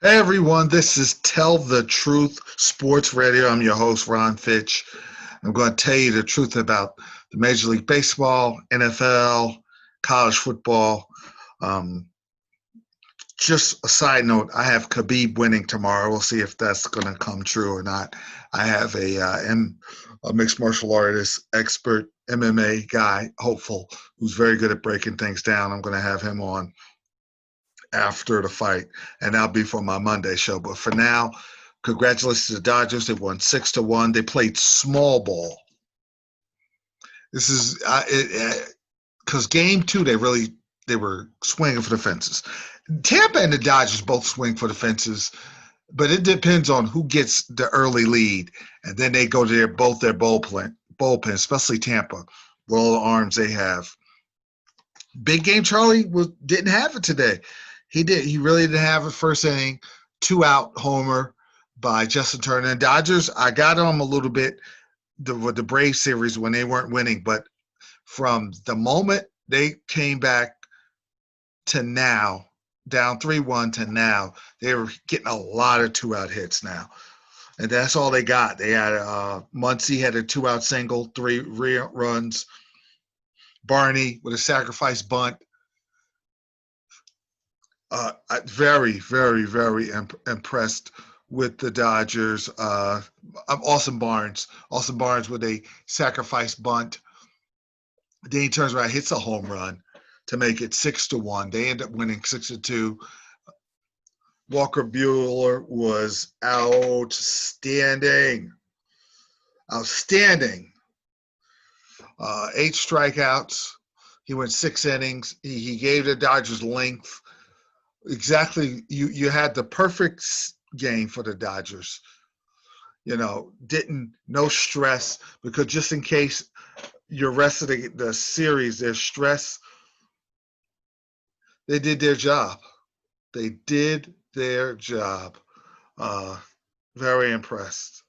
Hey everyone, this is Tell the Truth Sports Radio. I'm your host, Ron Fitch. I'm going to tell you the truth about the Major League Baseball, NFL, college football. Um, just a side note, I have Khabib winning tomorrow. We'll see if that's going to come true or not. I have a mixed martial artist, expert MMA guy, hopeful, who's very good at breaking things down. I'm going to have him on after the fight, and that'll be for my Monday show. But for now, congratulations to the Dodgers. They won 6-1. They played small ball. This is because game two they were swinging for the fences. Tampa and the Dodgers both swing for the fences, but it depends on who gets the early lead, and then they go to their bullpen, especially Tampa, with all the arms they have. Big game Charlie didn't have it today. He really didn't have it first inning. 2-out homer by Justin Turner. And Dodgers, I got on them a little bit with the Braves series when they weren't winning, but from the moment they came back to now, down 3-1 to now, they were getting a lot of 2-out hits now. And that's all they got. They had Muncy had a 2-out single, 3 runs. Barney with a sacrifice bunt. Very, very, very impressed with the Dodgers. I'm Austin Barnes. Austin Barnes with a sacrifice bunt. Then he turns around, hits a home run to make it 6-1. They end up winning 6-2. Walker Buehler was outstanding. Outstanding. 8 strikeouts. He went 6 innings. He gave the Dodgers length. Exactly, you had the perfect game for the Dodgers. No stress, because just in case your rest of the series, there's stress, they did their job. They did their job. Very impressed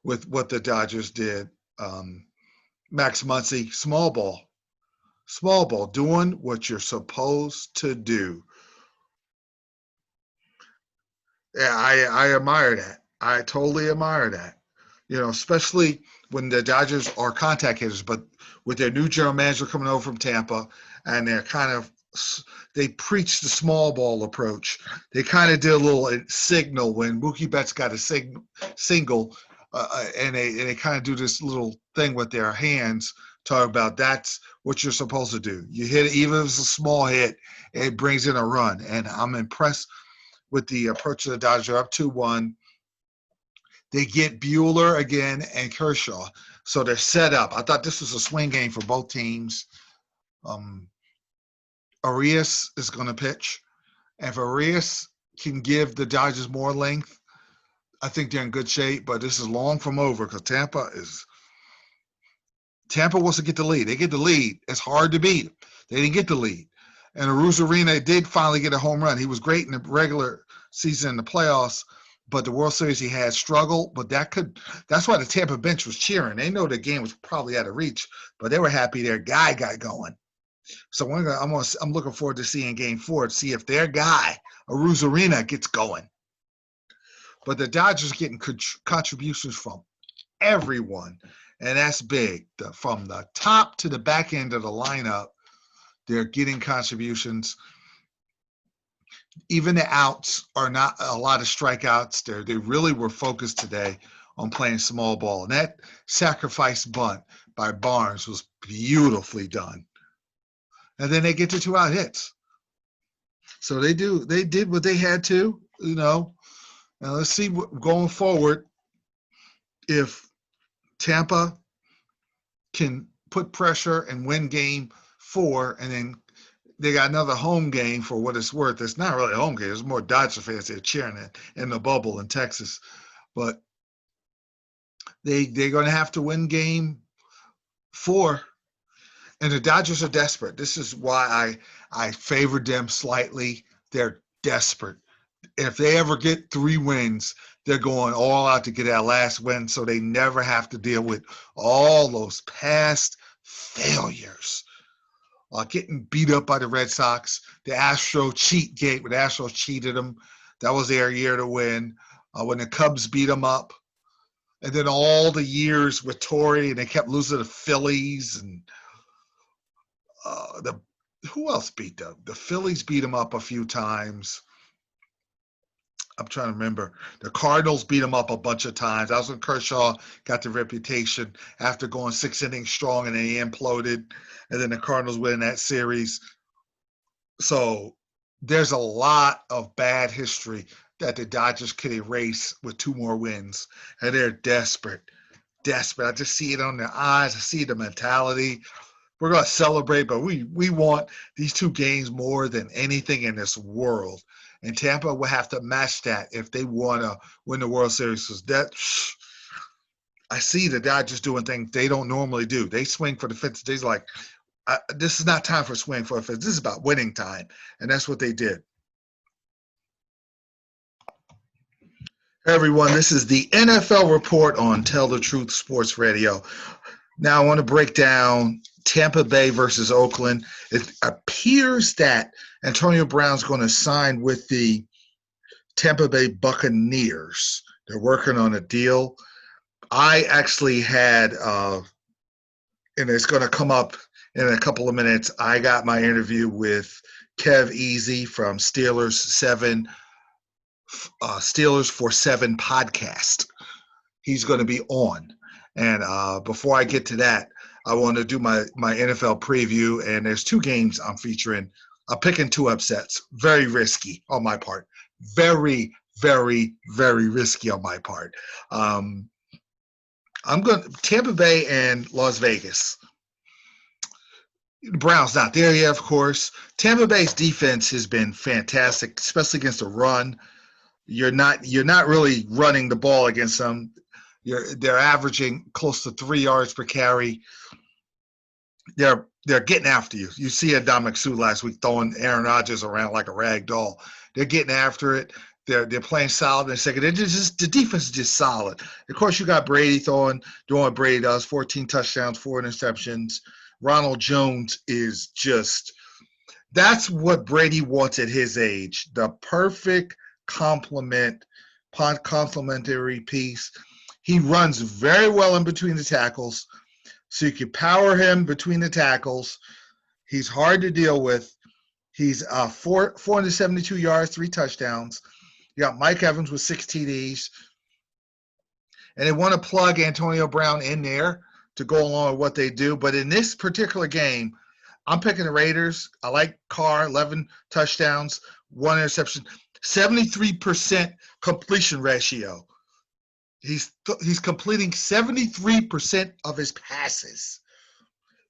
with what the Dodgers did. Max Muncy, small ball, doing what you're supposed to do. Yeah, I admire that. I totally admire that. Especially when the Dodgers are contact hitters, but with their new general manager coming over from Tampa, and they preach the small ball approach. They kind of did a little signal when Mookie Betts got a single, and they kind of do this little thing with their hands, talk about that's what you're supposed to do. You hit it, even if it's a small hit, it brings in a run, and I'm impressed with the approach of the Dodgers. Are up 2-1. They get Buehler again and Kershaw. So they're set up. I thought this was a swing game for both teams. Arias is going to pitch. And if Arias can give the Dodgers more length, I think they're in good shape. But this is long from over because Tampa wants to get the lead. They get the lead. It's hard to beat. They didn't get the lead. And Arozarena did finally get a home run. He was great in the regular season in the playoffs, but the World Series he had struggled. But that's why the Tampa bench was cheering. They know the game was probably out of reach, but they were happy their guy got going. So I'm looking forward to seeing Game 4 to see if their guy, Arozarena, gets going. But the Dodgers getting contributions from everyone, and that's big. From the top to the back end of the lineup, they're getting contributions. Even the outs are not a lot of strikeouts. They really were focused today on playing small ball. And that sacrifice bunt by Barnes was beautifully done. And then they get to 2-out hits. So they did what they had to, Now let's see going forward if Tampa can put pressure and win Game 4, and then they got another home game for what it's worth. It's not really a home game. There's more Dodger fans there cheering it in the bubble in Texas. But they're going to have to win Game 4. And the Dodgers are desperate. This is why I favored them slightly. They're desperate. If they ever get 3 wins, they're going all out to get that last win so they never have to deal with all those past failures. getting beat up by the Red Sox. The Astro cheat gate when the Astros cheated them. That was their year to win. When the Cubs beat them up. And then all the years with Torrey, and they kept losing to the Phillies. And who else beat them? The Phillies beat them up a few times. I'm trying to remember. The Cardinals beat them up a bunch of times. That was when Kershaw got the reputation after going 6 innings strong, and then he imploded. And then the Cardinals win that series. So there's a lot of bad history that the Dodgers could erase with 2 more wins. And they're desperate. I just see it on their eyes. I see the mentality. We're going to celebrate, but we want these 2 games more than anything in this world. And Tampa will have to match that if they want to win the World Series. I see the Dodgers doing things they don't normally do. They swing for the fences. They're like, this is not time for swing for a fence. This is about winning time. And that's what they did. Hey everyone, this is the NFL Report on Tell the Truth Sports Radio. Now I want to break down Tampa Bay versus Oakland. It appears that Antonio Brown's going to sign with the Tampa Bay Buccaneers. They're working on a deal. I actually had, and it's going to come up in a couple of minutes, I got my interview with Kev Easy from Steelers for 7 podcast. He's going to be on. And before I get to that, I want to do my NFL preview, and there's 2 games I'm featuring. I'm picking 2 upsets. Very risky on my part. Very, very, very risky on my part. I'm going Tampa Bay and Las Vegas. The Browns not there yet, of course. Tampa Bay's defense has been fantastic, especially against the run. You're not really running the ball against them. They're averaging close to 3 yards per carry. They're getting after you. You see Dominic Sue last week throwing Aaron Rodgers around like a rag doll. They're getting after it. They're playing solid in the second. The defense is just solid. Of course, you got Brady doing what Brady does: 14 touchdowns, 4 interceptions. Ronald Jones is that's what Brady wants at his age. The perfect complementary piece. He runs very well in between the tackles, so you can power him between the tackles. He's hard to deal with. He's 472 yards, 3 touchdowns. You got Mike Evans with 6 TDs. And they want to plug Antonio Brown in there to go along with what they do. But in this particular game, I'm picking the Raiders. I like Carr, 11 touchdowns, 1 interception, 73% completion ratio. He's completing 73% of his passes.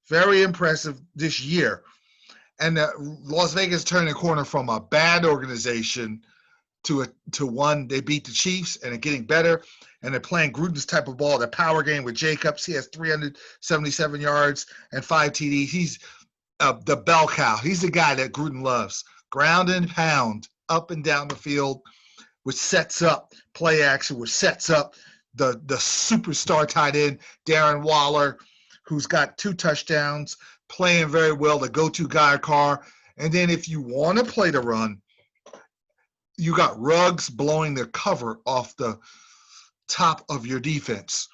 Very impressive this year. And Las Vegas turned the corner from a bad organization to one. They beat the Chiefs, and they're getting better. And they're playing Gruden's type of ball, the power game with Jacobs. He has 377 yards and 5 TDs. He's the bell cow. He's the guy that Gruden loves. Ground and pound, up and down the field, which sets up play action, which sets up the superstar tight end, Darren Waller, who's got 2 touchdowns, playing very well, the go-to guy, Carr. And then if you want to play the run, you got Ruggs blowing the cover off the top of your defense.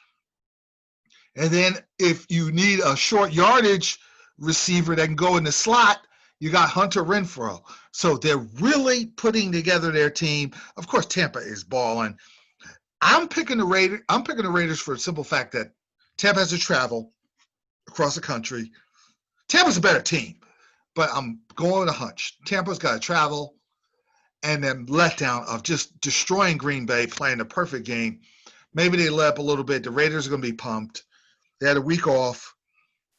And then if you need a short yardage receiver that can go in the slot, you got Hunter Renfrow. So they're really putting together their team. Of course, Tampa is balling. I'm picking the Raiders for a simple fact that Tampa has to travel across the country. Tampa's a better team, but I'm going with a hunch. Tampa's got to travel, and then letdown of just destroying Green Bay, playing the perfect game. Maybe they let up a little bit. The Raiders are going to be pumped. They had a week off.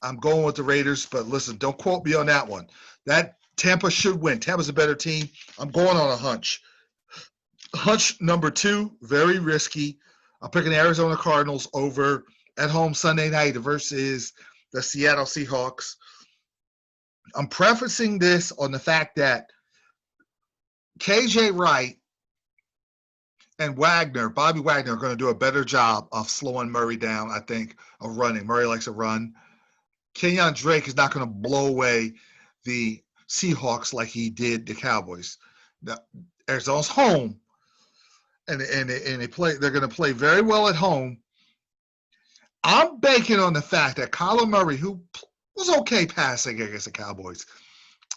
I'm going with the Raiders, but listen, don't quote me on that one. That Tampa should win. Tampa's a better team. I'm going on a hunch. Hunch number 2, very risky. I'm picking the Arizona Cardinals over at home Sunday night versus the Seattle Seahawks. I'm prefacing this on the fact that KJ Wright and Bobby Wagner, are going to do a better job of slowing Murray down, I think, of running. Murray likes to run. Kenyon Drake is not going to blow away the Seahawks like he did the Cowboys. Now, Arizona's home, and they play. They're going to play very well at home. I'm banking on the fact that Kyler Murray, who was okay passing against the Cowboys,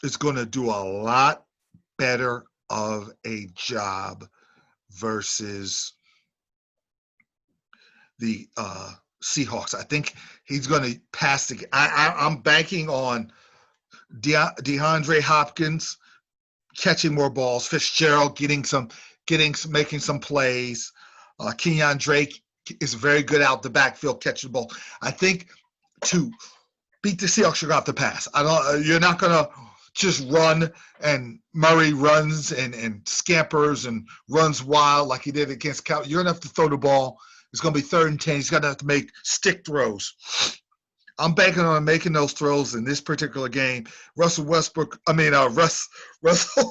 is going to do a lot better of a job versus the Seahawks. I think he's going to pass the. I'm banking on DeAndre Hopkins catching more balls, Fitzgerald making some plays. Kenyon Drake is very good out the backfield catching the ball. I think to beat the Seahawks, you're going to have to pass. You're not going to just run, and Murray runs and scampers and runs wild like he did against Cal. You're going to have to throw the ball. It's going to be 3rd and 10. He's going to have to make stick throws. I'm banking on making those throws in this particular game. Russell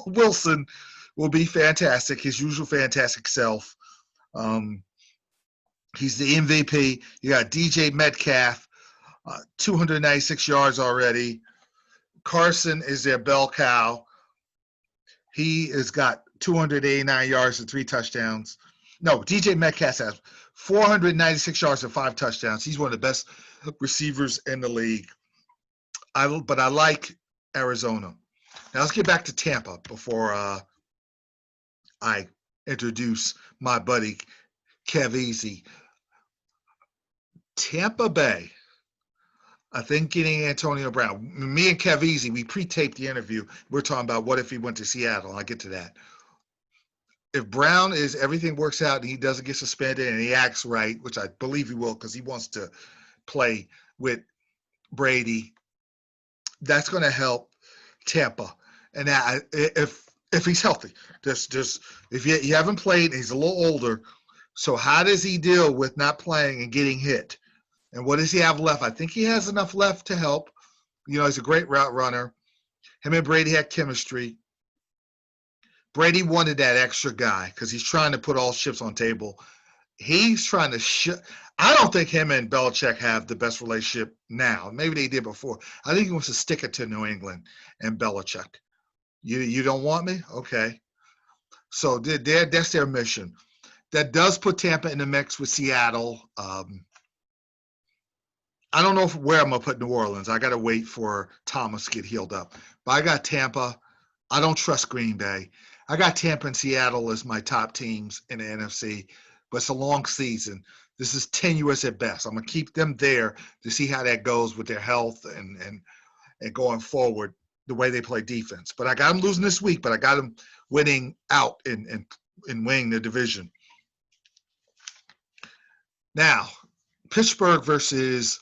Wilson will be fantastic, his usual fantastic self. He's the MVP. You got DJ Metcalf, 296 yards already. Carson is their bell cow. He has got 289 yards and 3 touchdowns. No, DJ Metcalf has 496 yards and 5 touchdowns. He's one of the best receivers in the league. But I like Arizona. Now let's get back to Tampa before I introduce my buddy Kev Easy. Tampa Bay, I think getting Antonio Brown. Me and Kev Easy, we pre-taped the interview. We're talking about what if he went to Seattle. I'll get to that. If Brown everything works out and he doesn't get suspended and he acts right, which I believe he will because he wants to play with Brady, that's going to help Tampa. And if he's healthy, just if you haven't played, he's a little older. So how does he deal with not playing and getting hit? And what does he have left? I think he has enough left to help. He's a great route runner. Him and Brady had chemistry. Brady wanted that extra guy because he's trying to put all chips on table. He's trying to I don't think him and Belichick have the best relationship now. Maybe they did before. I think he wants to stick it to New England and Belichick. You don't want me? Okay. So that's their mission. That does put Tampa in the mix with Seattle. I don't know where I'm going to put New Orleans. I got to wait for Thomas to get healed up. But I got Tampa. I don't trust Green Bay. I got Tampa and Seattle as my top teams in the NFC, but it's a long season. This is tenuous at best. I'm going to keep them there to see how that goes with their health and going forward, the way they play defense. But I got them losing this week, but I got them winning out and winning the division. Now, Pittsburgh versus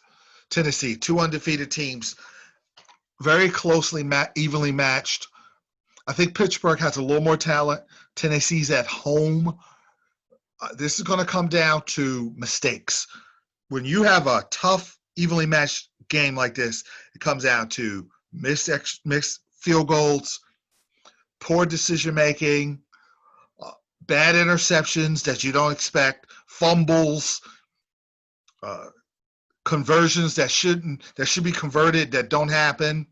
Tennessee, 2 undefeated teams, very closely evenly matched. I think Pittsburgh has a little more talent. Tennessee's at home. This is going to come down to mistakes. When you have a tough, evenly matched game like this, it comes down to missed field goals, poor decision-making, bad interceptions that you don't expect, fumbles, conversions that should be converted that don't happen,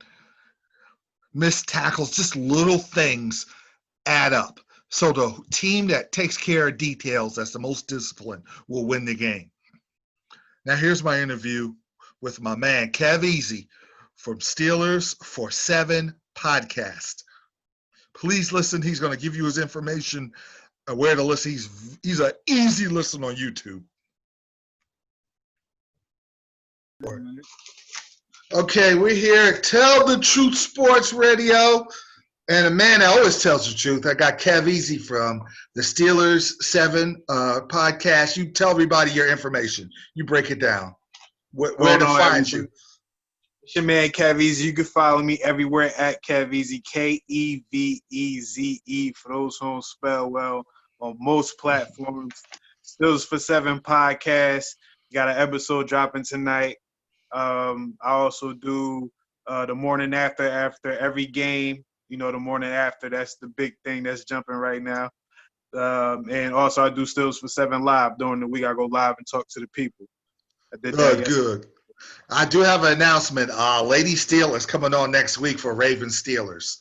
missed tackles, just little things add up. So the team that takes care of details, that's the most disciplined, will win the game. Now here's my interview with my man, Kev Easy from Steelers for 7 podcast. Please listen. He's going to give you his information, where to listen. He's an easy listen on YouTube. Okay, we're here at Tell the Truth Sports Radio. And a man that always tells the truth. I got Kev Easy from the Steelers 7 podcast. You tell everybody your information. You break it down. Where to find you. It's your man, Kev Easy. You can follow me everywhere at Kev Easy, Keveze, for those who don't spell well, on most platforms. Steelers for 7 podcast. Got an episode dropping tonight. I also do the morning after every game. The morning after, that's the big thing that's jumping right now. And also I do Steelers for 7 live during the week. I go live and talk to the people. I did that yesterday. Good. I do have an announcement. Lady Steelers coming on next week for Ravens Steelers.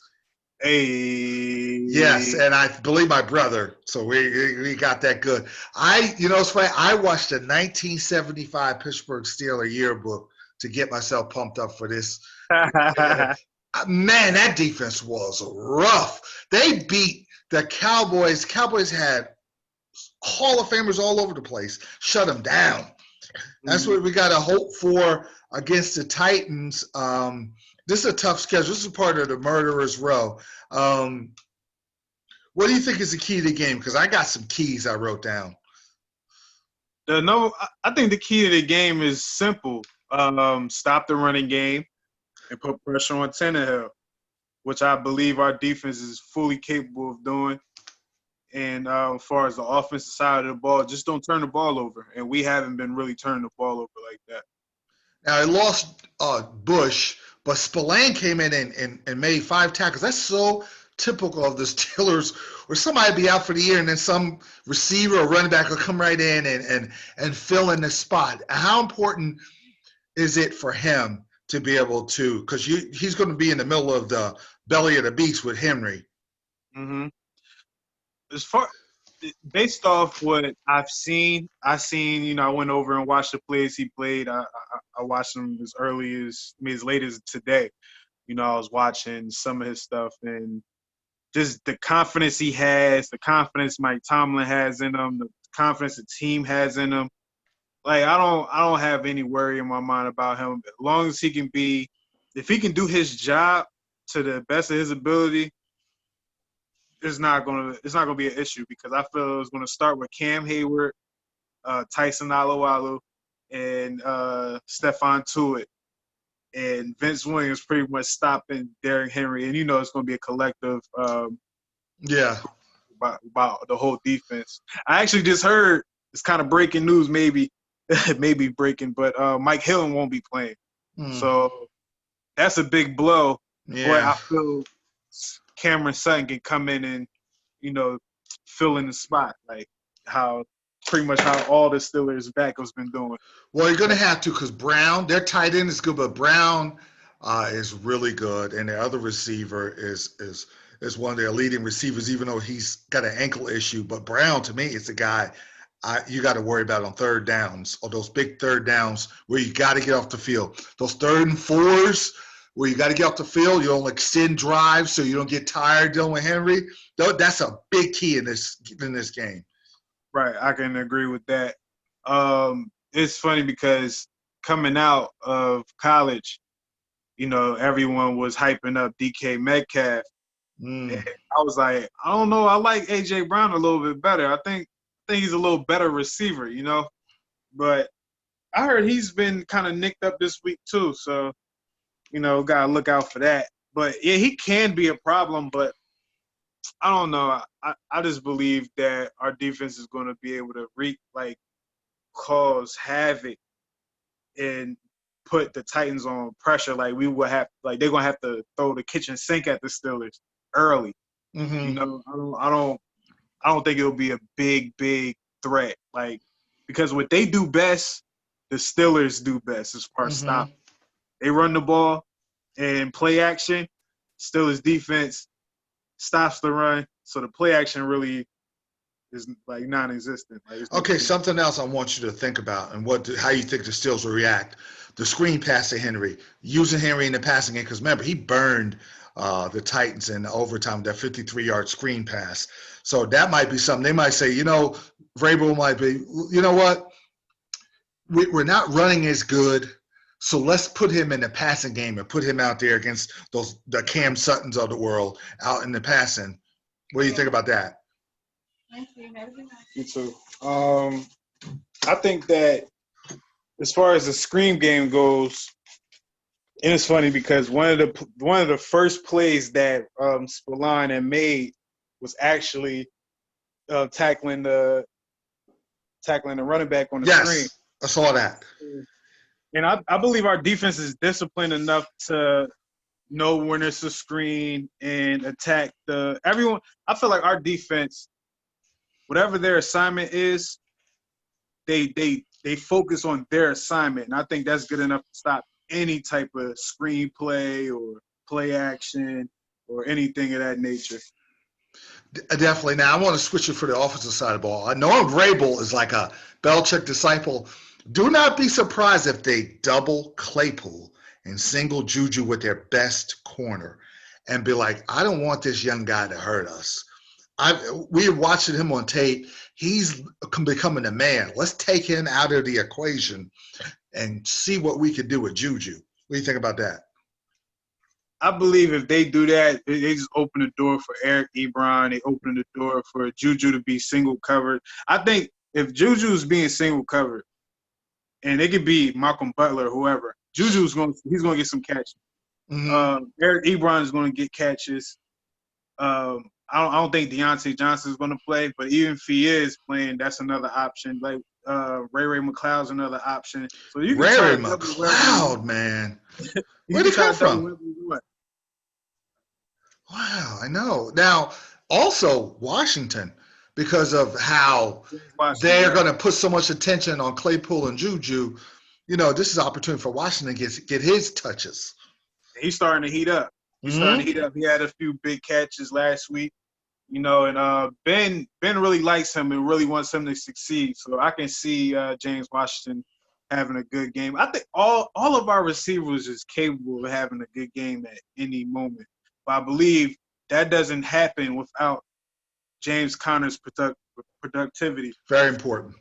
Yes, Hey, and I believe my brother. So we got that good. It's funny. I watched the 1975 Pittsburgh Steelers yearbook to get myself pumped up for this. Man, that defense was rough. They beat the Cowboys. Cowboys had Hall of Famers all over the place. Shut them down. That's what we got to hope for against the Titans. This is a tough schedule. This is part of the murderer's row. What do you think is the key to the game? Because I got some keys I wrote down. I think the key to the game is simple. Stop the running game and put pressure on Tannehill, which I believe our defense is fully capable of doing. And as far as the offensive side of the ball, just don't turn the ball over. And we haven't been really turning the ball over like that. Now, I lost Bush, but Spillane came in and made 5 tackles. That's so typical of the Steelers, where somebody be out for the year and then some receiver or running back will come right in and fill in the spot. How important is it for him to be able to, because he's going to be in the middle of the belly of the beast with Henry. Mm-hmm. Based off what I seen, I went over and watched the plays he played. I watched him as late as today. I was watching some of his stuff and just the confidence he has, the confidence Mike Tomlin has in him, the confidence the team has in him. Like I don't have any worry in my mind about him. As long as if he can do his job to the best of his ability, it's not gonna be an issue because I feel it's gonna start with Cam Hayward, Tyson Alualu, and Stephon Tuitt, and Vince Williams pretty much stopping Derrick Henry, and it's gonna be a collective. Yeah. About the whole defense. I actually just heard it's kind of breaking news, maybe breaking, but Mike Hillen won't be playing, so that's a big blow. Yeah. But I feel Cameron Sutton can come in and fill in the spot like pretty much how all the Steelers backups been doing. Well, you're going to have to because Brown, their tight end is good, but Brown is really good, and their other receiver is one of their leading receivers, even though he's got an ankle issue. But Brown, to me, is the guy you got to worry about on third downs, or those big third downs where you got to get off the field. Those 3rd and 4s where you got to get off the field, you don't extend drives so you don't get tired dealing with Henry. That's a big key in this game. Right, I can agree with that. It's funny because coming out of college, everyone was hyping up DK Metcalf. And I was like, I don't know. I like AJ Brown a little bit better. I think he's a little better receiver, But I heard he's been kind of nicked up this week too, so gotta look out for that. But yeah, he can be a problem, but I don't know. I just believe that our defense is going to be able to cause havoc and put the Titans on pressure. Like we would have, like they're gonna have to throw the kitchen sink at the Steelers early. Mm-hmm. I don't think it'll be a big threat. Like because what they do best, the Steelers do best as far as stop. They run the ball and play action. Steelers defense stops the run, so the play action really is like non-existent. Okay, something else I want you to think about and how you think the Steelers will react. The screen pass to Henry, using Henry in the passing game, because remember, he burned the Titans in overtime, that 53-yard screen pass. So that might be something. They might say, Vrabel might be, you know what? We're not running as good, so let's put him in the passing game and put him out there against the Cam Suttons of the world out in the passing. What do you think about that? Me too. I think that as far as the screen game goes, and it's funny because one of the first plays that Spillane had made was actually tackling the running back on the screen. Yes, I saw that. And I believe our defense is disciplined enough to know when it's a screen and attack everyone. I feel like our defense, whatever their assignment is, they they focus on their assignment, and I think that's good enough to stop any type of screenplay or play action or anything of that nature. Definitely. Now, I want to switch it for the offensive side of the ball. I know Vrabel is like a Belichick disciple. Do not be surprised if they double Claypool and single Juju with their best corner and be like, I don't want this young guy to hurt us. We are watching him on tape. He's becoming a man. Let's take him out of the equation and see what we can do with Juju. What do you think about that? I believe if they do that, they just open the door for Eric Ebron. They open the door for Juju to be single covered. I think if Juju's being single covered, and it could be Malcolm Butler or whoever, he's going to get some catches. Mm-hmm. Eric Ebron is going to get catches. I don't think Deontay Johnson is going to play, but even if he is playing, that's another option. Like Ray McLeod's another option. So you can Ray McLeod, man. Where'd he come from? Wow, I know. Now, also Washington, because of how they're going to put so much attention on Claypool and Juju, this is an opportunity for Washington to get his touches. He's starting to heat up. He had a few big catches last week, and Ben really likes him and really wants him to succeed. So I can see James Washington having a good game. I think all of our receivers is capable of having a good game at any moment. But I believe that doesn't happen without James Conner's productivity. Very important.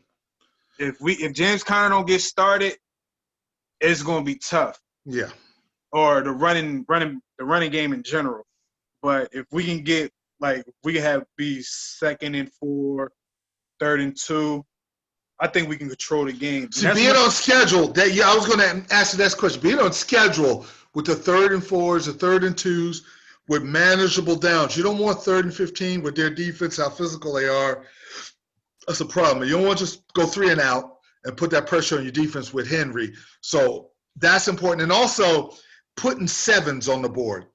If James Conner don't get started, it's going to be tough. Yeah. Or the running game in general. But if we can get we can be 2nd and 4, 3rd and 2, I think we can control the game. See, being on schedule, I was going to ask you that question. Being on schedule with the 3rd and 4s, the 3rd and 2s, with manageable downs. You don't want 3rd and 15 with their defense, how physical they are. That's a problem. You don't want to just go 3 and out and put that pressure on your defense with Henry. So that's important. And also putting 7s on the board.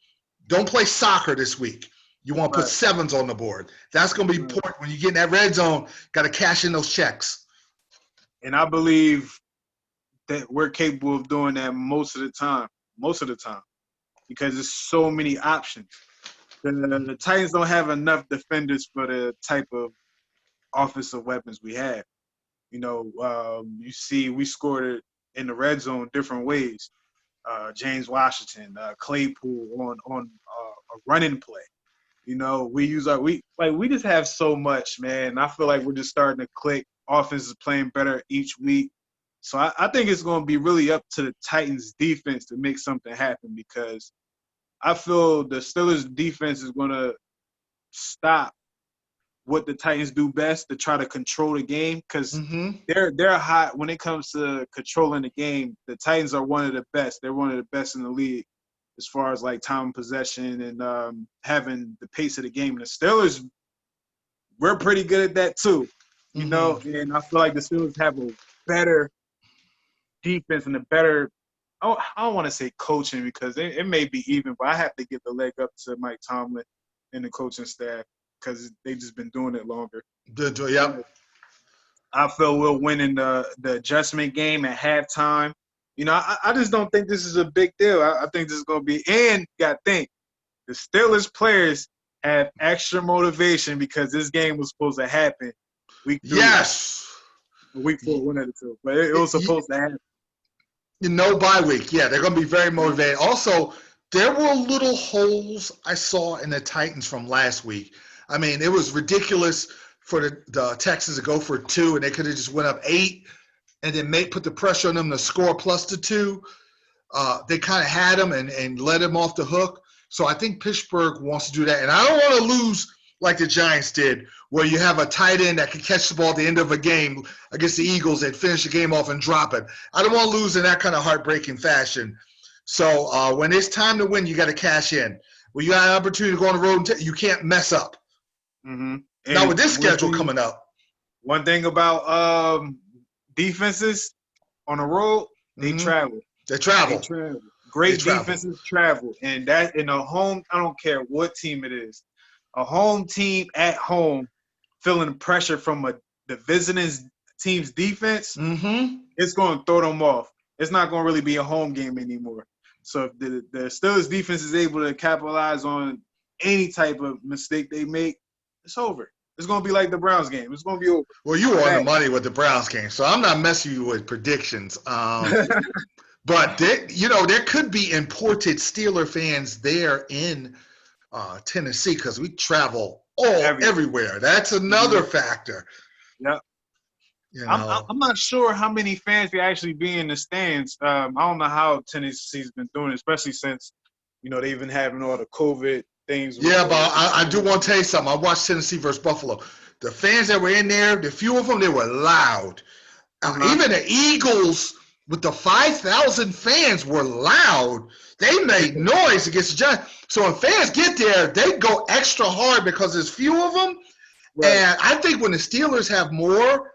Don't play soccer this week. You want to put 7s on the board. That's going to be important. When you get in that red zone, got to cash in those checks. And I believe that we're capable of doing that most of the time. Because there's so many options. The Titans don't have enough defenders for the type of offensive weapons we have. You see we scored it in the red zone different ways. James Washington, Claypool on a running play. We use we just have so much, man. I feel like we're just starting to click. Offense is playing better each week. So I think it's going to be really up to the Titans defense to make something happen, because I feel the Steelers defense is going to stop what the Titans do best to try to control the game, because they're hot when it comes to controlling the game. The Titans are one of the best. They're one of the best in the league as far as time of possession and having the pace of the game. And the Steelers, we're pretty good at that too, and I feel like the Steelers have a better defense and a better – I don't want to say coaching, because it may be even, but I have to give the leg up to Mike Tomlin and the coaching staff, because they've just been doing it longer. Yeah. I feel we'll win in the adjustment game at halftime. I just don't think this is a big deal. I think this is going to be – and you got to think, the Steelers players have extra motivation because this game was supposed to happen week 3. Yes. Week 4, one of the two. But it was supposed to happen. Bye week. Yeah, they're going to be very motivated. Also, there were little holes I saw in the Titans from last week. I mean, it was ridiculous for the Texans to go for 2, and they could have just went up 8 and then put the pressure on them to score plus the 2. They kind of had them and let them off the hook. So I think Pittsburgh wants to do that. And I don't want to lose like the Giants did, where you have a tight end that can catch the ball at the end of a game against the Eagles and finish the game off and drop it. I don't want to lose in that kind of heartbreaking fashion. So when it's time to win, you got to cash in. When you got an opportunity to go on the road, you can't mess up. Mm-hmm. Now with this schedule coming up. One thing about defenses on the road, they travel. They travel. Great defenses travel. And that in a home, I don't care what team it is. A home team at home feeling pressure from the visiting team's defense, Mm-hmm. it's going to throw them off. It's not going to really be a home game anymore. So if the Steelers defense is able to capitalize on any type of mistake they make, it's over. It's going to be like the Browns game. It's going to be over. Well, you were on the Bad. money with the Browns game, so I'm not messing you with predictions. But there could be imported Steeler fans there in Tennessee because we travel everywhere. That's another factor. Yeah. You I'm know. I'm not sure how many fans will actually be in the stands. I don't know how Tennessee's been doing, especially since they've been having all the COVID things. Yeah, but I do want to tell you something. I watched Tennessee versus Buffalo. The fans that were in there, the few of them, they were loud. Even the Eagles with the 5,000 fans were loud. They made noise against the Giants. So when fans get there, they go extra hard because there's few of them. Right. And I think when the Steelers have more,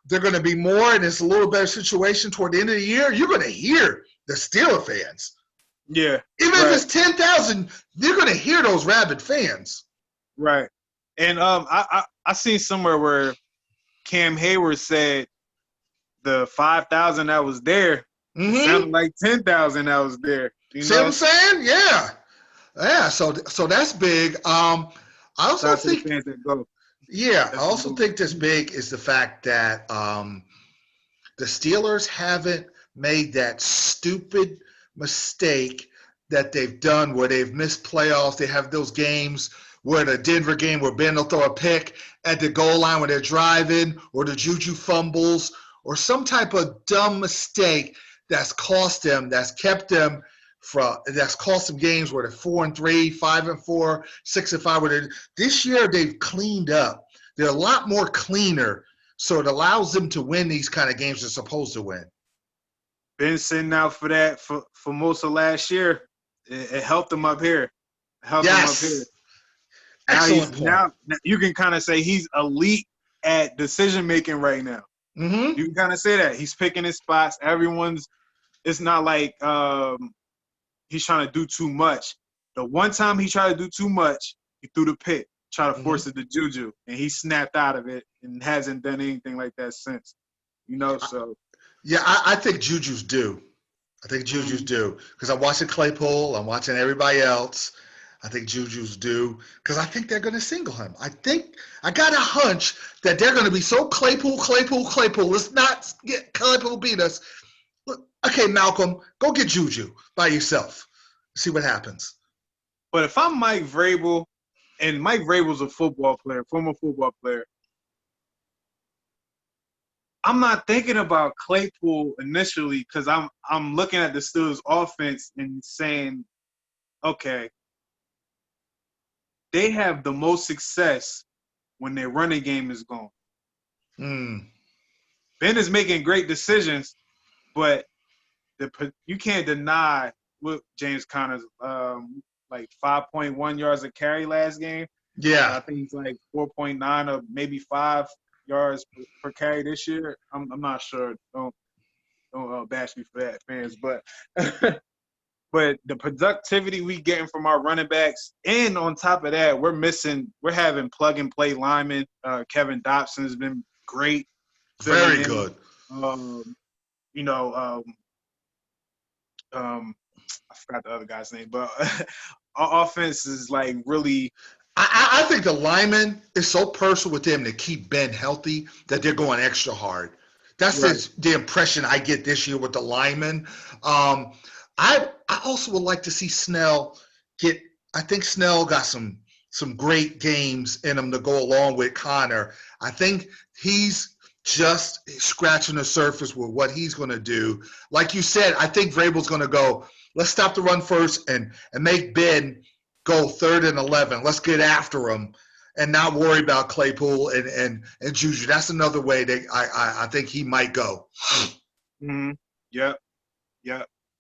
they're going to be more, and it's a little better situation toward the end of the year. You're going to hear the Steeler fans. Yeah. Even if it's 10,000, you're going to hear those rabid fans. Right. And I seen somewhere where Cam Hayward said the 5,000 that was there sounded like 10,000 that was there. See what I'm saying? Yeah. Yeah, so that's big. I also think this big is the fact that the Steelers haven't made that stupid mistake that they've done where they've missed playoffs. They have those games where the Denver game where Ben will throw a pick at the goal line when they're driving, or the Juju fumbles, or some type of dumb mistake that's cost them, that's cost them games where they're 4-3, 5-4, 6-5. This year they've cleaned up. They're a lot more cleaner, so it allows them to win these kind of games they're supposed to win. Been sitting out for that for most of last year. It helped them up here. Excellent point. Now you can kind of say he's elite at decision making right now. Mm-hmm. You can kind of say that he's picking his spots. It's not like he's trying to do too much. The one time he tried to do too much, he threw the pick, tried to force it to Juju, and he snapped out of it and hasn't done anything like that since. So. Yeah, I think Juju's due. Because I'm watching Claypool. I'm watching everybody else. I think Juju's due because I think they're going to single him. I got a hunch that they're going to be so Claypool. Let's not get Claypool beat us. Okay, Malcolm, go get Juju by yourself. See what happens. But if I'm Mike Vrabel, and Mike Vrabel's a football player, former football player, I'm not thinking about Claypool initially because I'm looking at the Steelers' offense and saying, okay, they have the most success when their running game is gone. Ben is making great decisions, but you can't deny what James Conner's like 5.1 yards a carry last game. Yeah, I think he's like 4.9 or maybe 5 yards per carry this year. I'm not sure. Don't bash me for that, fans. But but the productivity we getting from our running backs, and on top of that, we're having plug and play linemen. Kevin Dobson has been great. Very good. I forgot the other guy's name, but our offense is like really. I think the lineman is so personal with them to keep Ben healthy that they're going extra hard. That's the impression I get this year with the linemen. I also would like to see Snell get. I think Snell got some great games in him to go along with Connor. I think he's just scratching the surface with what he's going to do. Like you said, I think Vrabel's going to go, let's stop the run first and make Ben go 3rd and 11. Let's get after him and not worry about Claypool and Juju. That's another way that I think he might go. Mm-hmm. Yep.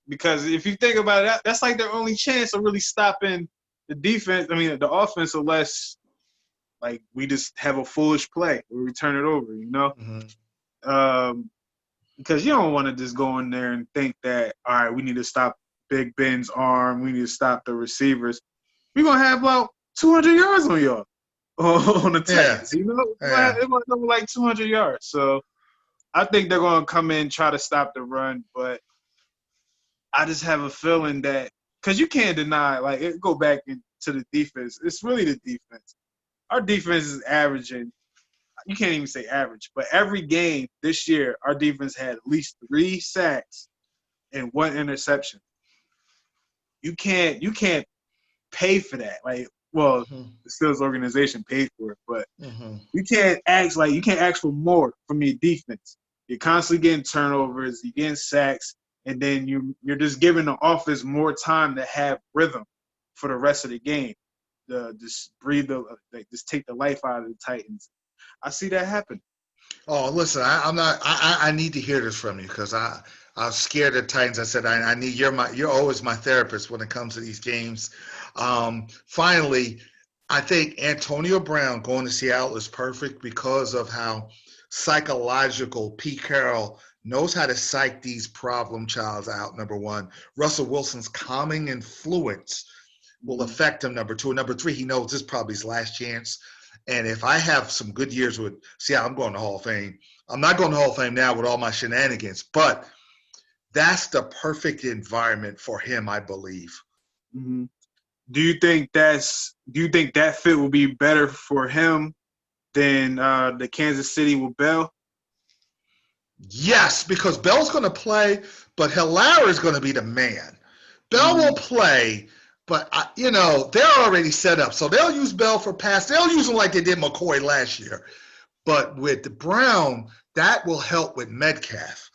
Because if you think about it, that's like their only chance of really stopping the defense. I mean, the offense, unless like we just have a foolish play where we turn it over, because you don't want to just go in there and think that, all right, we need to stop Big Ben's arm. We need to stop the receivers. We're going to have about 200 yards on y'all on the Titans. It might have like 200 yards. So I think they're going to come in and try to stop the run, but I just have a feeling that because you can't deny, like, go back into the defense. It's really the defense. Our defense is averaging. You can't even say average, but every game this year, our defense had at least 3 sacks and 1 interception. You can't pay for that. Like, well, the Steelers organization paid for it, but you can't ask for more from your defense. You're constantly getting turnovers, you're getting sacks, and then you're just giving the offense more time to have rhythm for the rest of the game. Just just take the life out of the Titans. I see that happen. Oh, listen, I'm not. I need to hear this from you because I'm scared of Titans. I said I need you're always my therapist when it comes to these games. Finally, I think Antonio Brown going to Seattle is perfect because of how psychological Pete Carroll knows how to psych these problem childs out. Number one, Russell Wilson's calming influence will affect him. Number two, and number three, he knows this is probably his last chance. And if I have some good years with Seattle, I'm going to Hall of Fame. I'm not going to Hall of Fame now with all my shenanigans, but that's the perfect environment for him, I believe. Mm-hmm. Do you think that fit will be better for him than the Kansas City with Bell? Yes, because Bell's going to play, but Hilaire is going to be the man. Bell will play, but they're already set up, so they'll use Bell for pass. They'll use him like they did McCoy last year. But with Brown, that will help with Metcalf.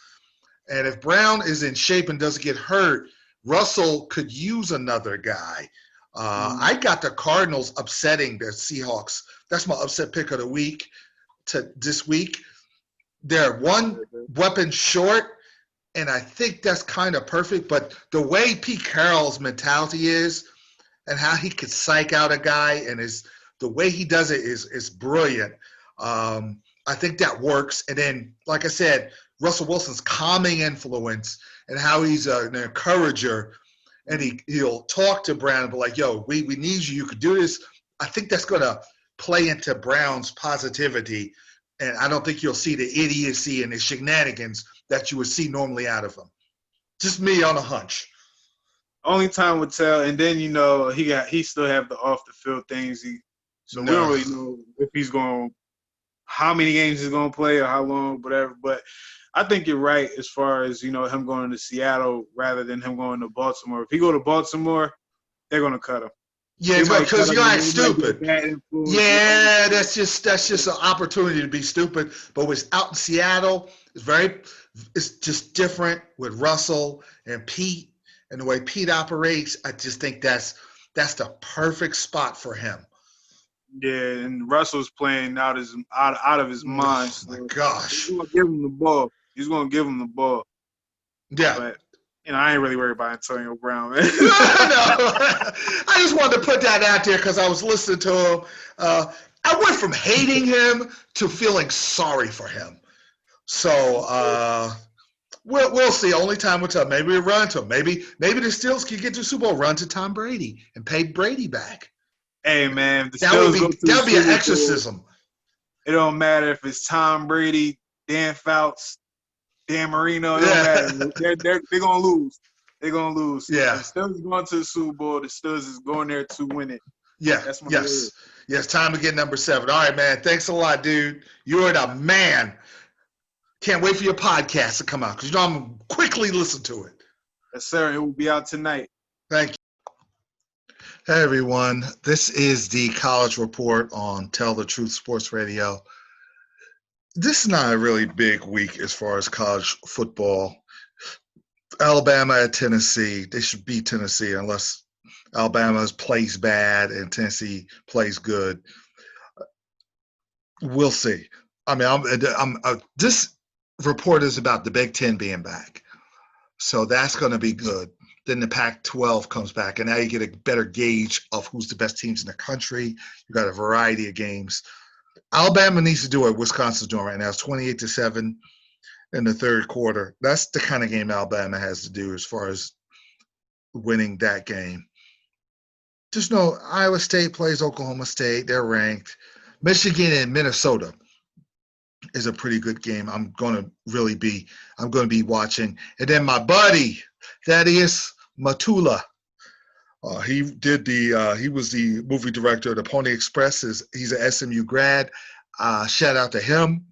And if Brown is in shape and doesn't get hurt, Russell could use another guy. I got the Cardinals upsetting the Seahawks. That's my upset pick of the week this week. They're one weapon short, and I think that's kind of perfect. But the way Pete Carroll's mentality is and how he could psych out a guy and the way he does it is brilliant. I think that works. And then, like I said, Russell Wilson's calming influence and how he's an encourager, and he'll talk to Brown and be like, yo, we need you. You could do this. I think that's going to play into Brown's positivity, and I don't think you'll see the idiocy and the shenanigans that you would see normally out of him. Just me on a hunch. Only time would tell, and then he still have the off the field things. We don't really know if he's going, how many games he's going to play or how long, whatever. But I think you're right as far as him going to Seattle rather than him going to Baltimore. If he go to Baltimore, they're going to cut him. Yeah, because you're like stupid. Yeah, that's just an opportunity to be stupid. But what's out in Seattle it's just different with Russell and Pete and the way Pete operates. I just think that's the perfect spot for him. Yeah, and Russell's playing out of his mind. Oh my gosh! He's gonna give him the ball. Yeah. But I ain't really worried about Antonio Brown, man. No. I just wanted to put that out there because I was listening to him. I went from hating him to feeling sorry for him. So we'll see. Only time will tell. Maybe we run to him. Maybe the Steelers can get to the Super Bowl, run to Tom Brady, and pay Brady back. Hey man, that would be an exorcism. It don't matter if it's Tom Brady, Dan Fouts, Dan Marino. It don't matter. They're gonna lose. They're gonna lose. Yeah. The Steelers going to the Super Bowl. The Steelers is going there to win it. Yeah. That's my word. Yes. Time to get number 7. All right, man. Thanks a lot, dude. You're the man. Can't wait for your podcast to come out because I'm gonna quickly listen to it. Yes, sir. It will be out tonight. Thank you. Hey, everyone. This is the College Report on Tell the Truth Sports Radio. This is not a really big week as far as college football. Alabama at Tennessee. They should beat Tennessee unless Alabama plays bad and Tennessee plays good. We'll see. I mean, this report is about the Big Ten being back. So that's going to be good. Then the Pac-12 comes back, and now you get a better gauge of who's the best teams in the country. You got a variety of games. Alabama needs to do what Wisconsin's doing right now. It's 28-7 in the third quarter. That's the kind of game Alabama has to do as far as winning that game. Just know Iowa State plays Oklahoma State. They're ranked. Michigan and Minnesota. is a pretty good game. I'm going to be watching. And then my buddy, Thaddeus Matula, he was the movie director of the Pony Express. He's an SMU grad. Shout out to him.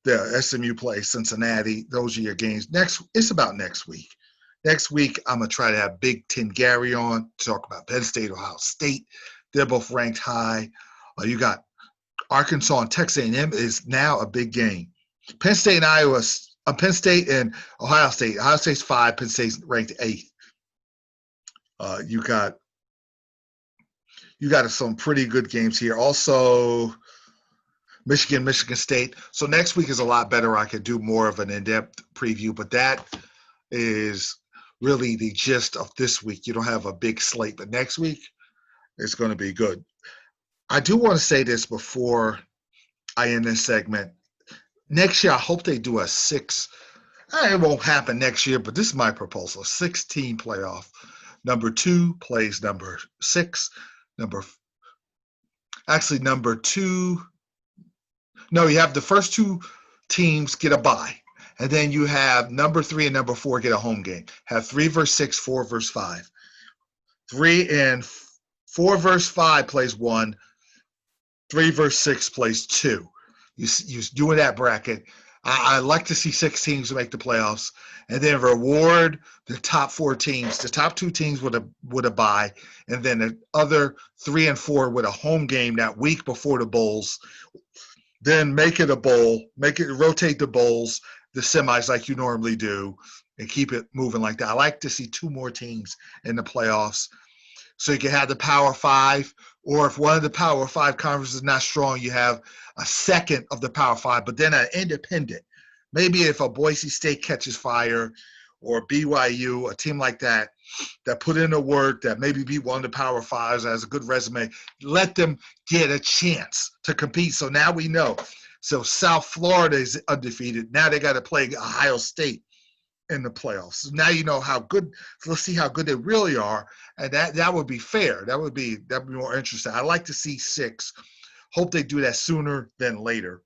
The SMU plays Cincinnati. Those are your games. It's about next week. Next week, I'm going to try to have Big Ten Gary on to talk about Penn State, Ohio State. They're both ranked high. You got Arkansas and Texas A&M is now a big game. Penn State and Ohio State. Ohio State's 5. Penn State's ranked 8th. You got some pretty good games here. Also, Michigan State. So next week is a lot better. I could do more of an in-depth preview, but that is really the gist of this week. You don't have a big slate, but next week it's going to be good. I do want to say this before I end this segment. Next year, I hope they do a 6. It won't happen next year, but this is my proposal: 6-team playoff. Number 2 plays number 6. Number 2. No, you have the first 2 teams get a bye, and then you have number 3 and number 4 get a home game. Have 3 versus 6, 4 versus 5. 3 and 4 versus 5 plays 1. 3 versus 6 plays 2. You doing that bracket. I like to see 6 teams make the playoffs, and then reward the top 4 teams. The top 2 teams with a bye, and then the other 3 and 4 with a home game that week before the bowls. Then make it a bowl. Rotate the bowls, the semis like you normally do, and keep it moving like that. I like to see 2 more teams in the playoffs, so you can have the Power 5, or if one of the Power 5 conferences is not strong, you have a second of the Power 5, but then an independent. Maybe if a Boise State catches fire, or BYU, a team like that put in the work, that maybe beat one of the Power 5s, has a good resume, let them get a chance to compete. So now we know. So South Florida is undefeated. Now they got to play Ohio State in the playoffs. Now you know how good. Let's see how good they really are, and that would be fair. That'd be more interesting. I like to see 6. Hope they do that sooner than later.